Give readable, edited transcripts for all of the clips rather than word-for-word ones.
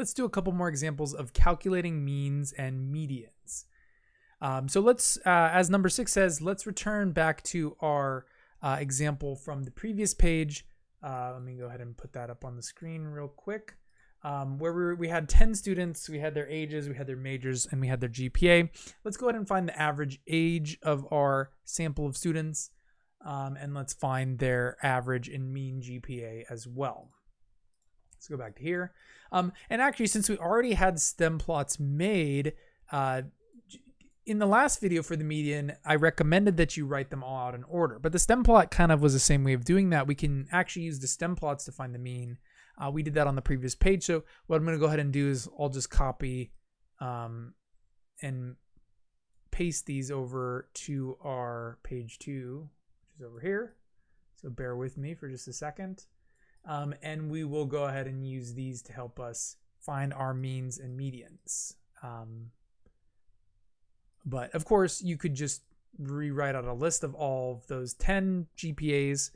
let's do a couple more examples of calculating means and medians. So let's, as number 6 says, let's return back to our example from the previous page. Let me go ahead and put that up on the screen real quick. Where we had 10 students, we had their ages, we had their majors, and we had their GPA. Let's go ahead and find the average age of our sample of students, and let's find their average and mean GPA as well. Let's go back to here. And actually, since we already had stem plots made, in the last video for the median, I recommended that you write them all out in order, but the stem plot kind of was the same way of doing that. We can actually use the stem plots to find the mean. We did that on the previous page. So what I'm going to go ahead and do is I'll just copy and paste these over to our page 2, which is over here. So bear with me for just a second. And we will go ahead and use these to help us find our means and medians. But of course, you could just rewrite out a list of all of those 10 GPAs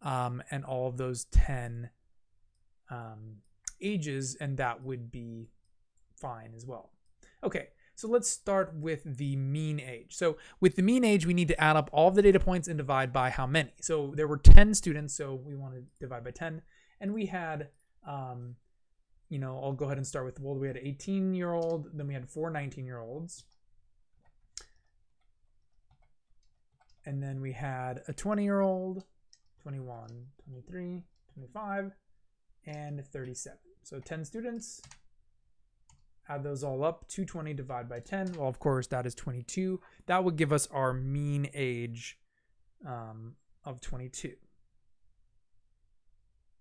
and all of those 10 ages, and that would be fine as well. Okay, so let's start with the mean age. So with the mean age, we need to add up all of the data points and divide by how many. So there were 10 students, so we want to divide by 10. And we had, I'll go ahead and start with, well, we had an 18-year-old, then we had 4 19-year-olds. And then we had a 20-year-old, 21, 23, 25, and 37. So 10 students, add those all up, 220 divided by 10. Well, of course, that is 22. That would give us our mean age of 22.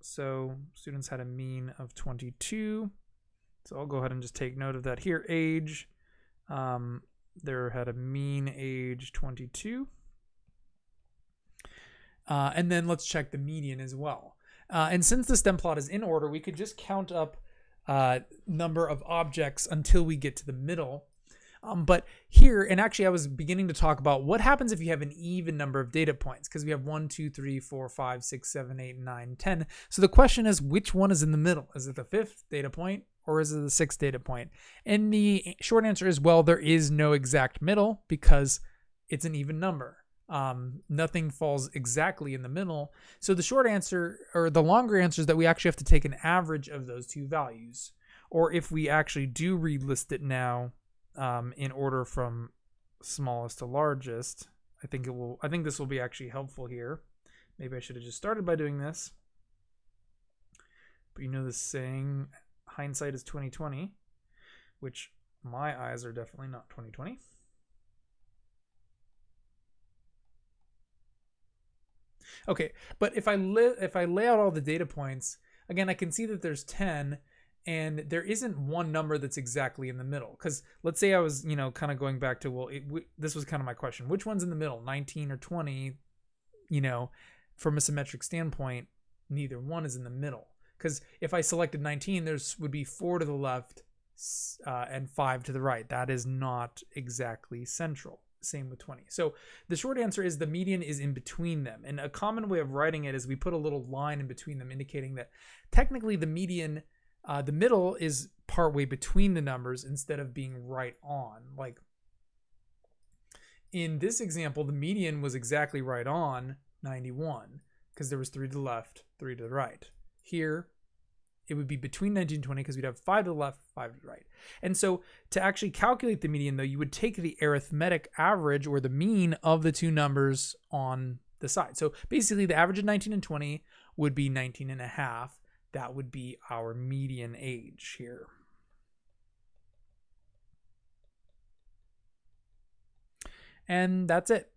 So students had a mean of 22. So I'll go ahead and just take note of that here. Age, there had a mean age 22. And then let's check the median as well. And since the stem plot is in order, we could just count up number of objects until we get to the middle. But here, and actually I was beginning to talk about what happens if you have an even number of data points, because we have 1, 2, 3, 4, 5, 6, 7, 8, 9, 10. So the question is, which one is in the middle? Is it the 5th data point or is it the 6th data point? And the short answer is, well, there is no exact middle because it's an even number. Nothing falls exactly in the middle. So the short answer, or the longer answer, is that we actually have to take an average of those two values. Or if we actually do relist it now in order from smallest to largest, I think this will be actually helpful here. Maybe I should have just started by doing this. But you know this saying, hindsight is 20/20, which my eyes are definitely not 20/20. Okay, but if I lay out all the data points, again, I can see that there's 10, and there isn't one number that's exactly in the middle. Because let's say I was, kind of going back to, well, this was kind of my question. Which one's in the middle, 19 or 20? From a symmetric standpoint, neither one is in the middle. Because if I selected 19, there would be 4 to the left and 5 to the right. That is not exactly central. Same with 20. So the short answer is the median is in between them. And a common way of writing it is we put a little line in between them, indicating that technically the median, the middle is partway between the numbers instead of being right on. Like in this example, the median was exactly right on 91 because there was 3 to the left, 3 to the right. Here, it would be between 19 and 20 because we'd have 5 to the left, 5 to the right. And so to actually calculate the median, though, you would take the arithmetic average or the mean of the two numbers on the side. So basically the average of 19 and 20 would be 19 and a half. That would be our median age here. And that's it.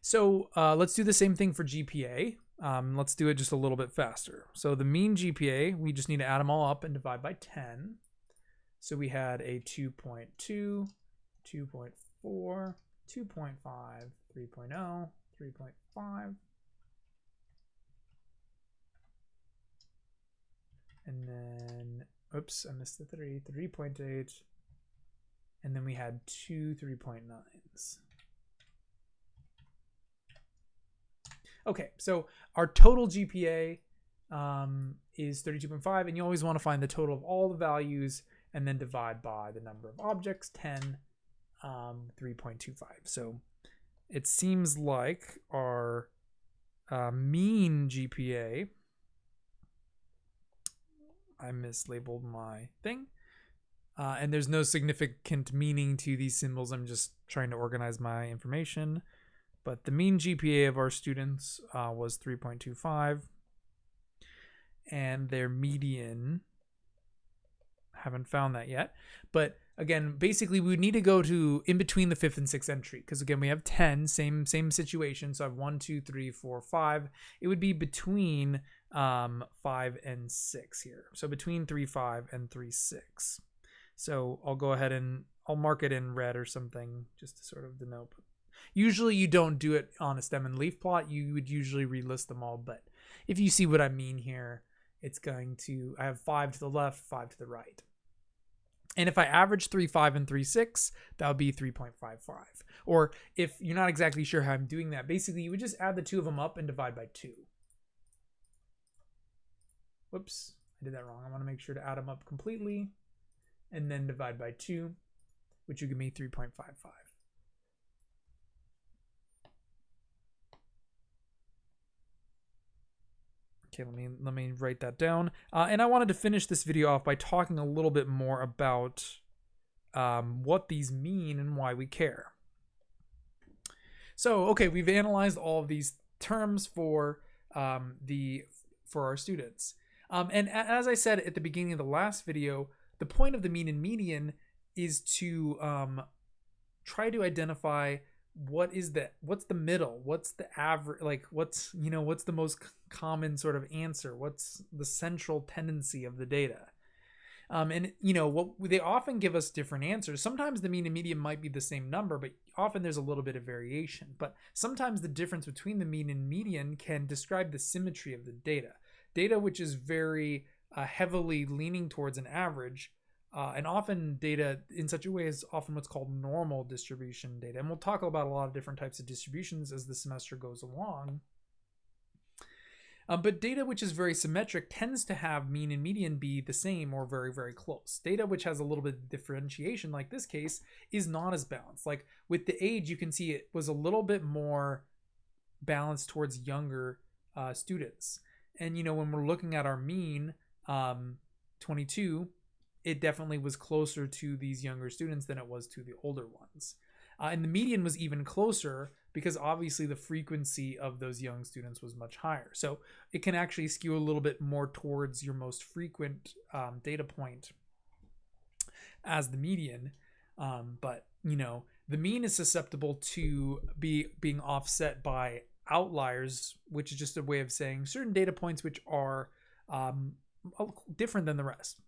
So let's do the same thing for GPA. Let's do it just a little bit faster. So the mean GPA, we just need to add them all up and divide by 10. So we had a 2.2, 2.4, 2.5, 3.0, 3.5. And then, oops, I missed the 3, 3.8. And then we had 2 3.9s. Okay, so our total GPA is 32.5, and you always want to find the total of all the values and then divide by the number of objects, 10, 3.25. So it seems like our mean GPA, I mislabeled my thing, and there's no significant meaning to these symbols. I'm just trying to organize my information. But the mean GPA of our students was 3.25, and their median, haven't found that yet. But again, basically we would need to go to in between the 5th and 6th entry, because again we have 10, same situation. So I have 1, 2, 3, 4, 5. It would be between 5 and 6 here. So between 3, 5 and 3, 6. So I'll go ahead and I'll mark it in red or something just to sort of denote. Usually you don't do it on a stem and leaf plot. You would usually relist them all. But if you see what I mean here, it's going to, I have 5 to the left, 5 to the right. And if I average 3, 5, and 3, 6, that would be 3.55. Or if you're not exactly sure how I'm doing that, basically you would just add the two of them up and divide by 2. Whoops, I did that wrong. I want to make sure to add them up completely and then divide by 2, which would give me 3.55. Okay, let me write that down. And I wanted to finish this video off by talking a little bit more about what these mean and why we care. So, okay, we've analyzed all of these terms for our students. And as I said at the beginning of the last video, the point of the mean and median is to try to identify what's the middle, what's the average, like what's the most common sort of answer, what's the central tendency of the data. And what they often give us different answers. Sometimes the mean and median might be the same number, but often there's a little bit of variation. But sometimes the difference between the mean and median can describe the symmetry of the data. Data which is very heavily leaning towards an average, and often data in such a way is often what's called normal distribution data. And we'll talk about a lot of different types of distributions as the semester goes along. But data which is very symmetric tends to have mean and median be the same or very, very close. Data which has a little bit of differentiation, like this case, is not as balanced. Like with the age, you can see it was a little bit more balanced towards younger students. And when we're looking at our mean, 22, it definitely was closer to these younger students than it was to the older ones. And the median was even closer because obviously the frequency of those young students was much higher. So it can actually skew a little bit more towards your most frequent data point as the median. But the mean is susceptible to being offset by outliers, which is just a way of saying certain data points which are different than the rest.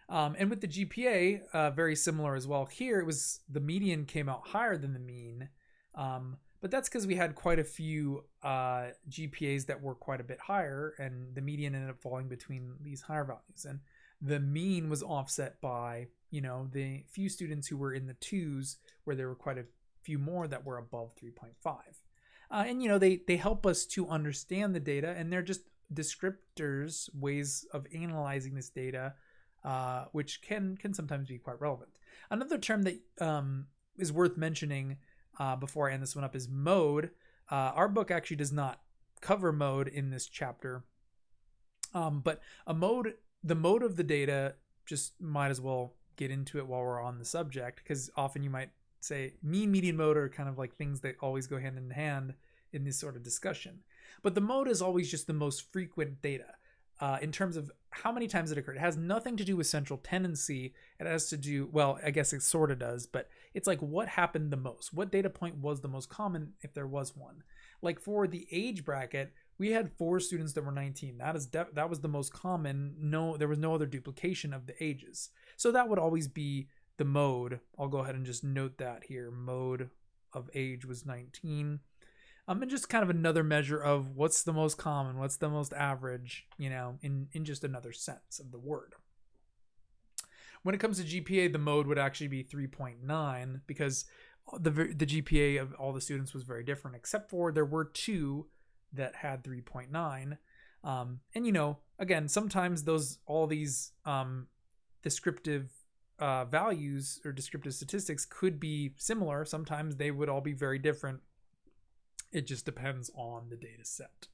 And with the GPA, very similar as well. Here, it was the median came out higher than the mean, but that's because we had quite a few GPAs that were quite a bit higher, and the median ended up falling between these higher values. And the mean was offset by, the few students who were in the 2s, where there were quite a few more that were above 3.5. And, they help us to understand the data, and they're just descriptors, ways of analyzing this data, which can sometimes be quite relevant. Another term that is worth mentioning before I end this one up is mode. Our book actually does not cover mode in this chapter, but the mode of the data, just might as well get into it while we're on the subject, because often you might say mean, median, mode are kind of like things that always go hand in hand in this sort of discussion. But the mode is always just the most frequent data. In terms of how many times it occurred. It has nothing to do with central tendency. It has to do, well, I guess it sort of does, but it's like what happened the most. What data point was the most common if there was one? Like for the age bracket, we had 4 students that were 19. That was the most common. There was no other duplication of the ages. So that would always be the mode. I'll go ahead and just note that here. Mode of age was 19. And just kind of another measure of what's the most common, what's the most average, in just another sense of the word. When it comes to GPA, the mode would actually be 3.9 because the GPA of all the students was very different, except for there were 2 that had 3.9. And, you know, again, sometimes all these descriptive values or descriptive statistics could be similar. Sometimes they would all be very different. It just depends on the data set.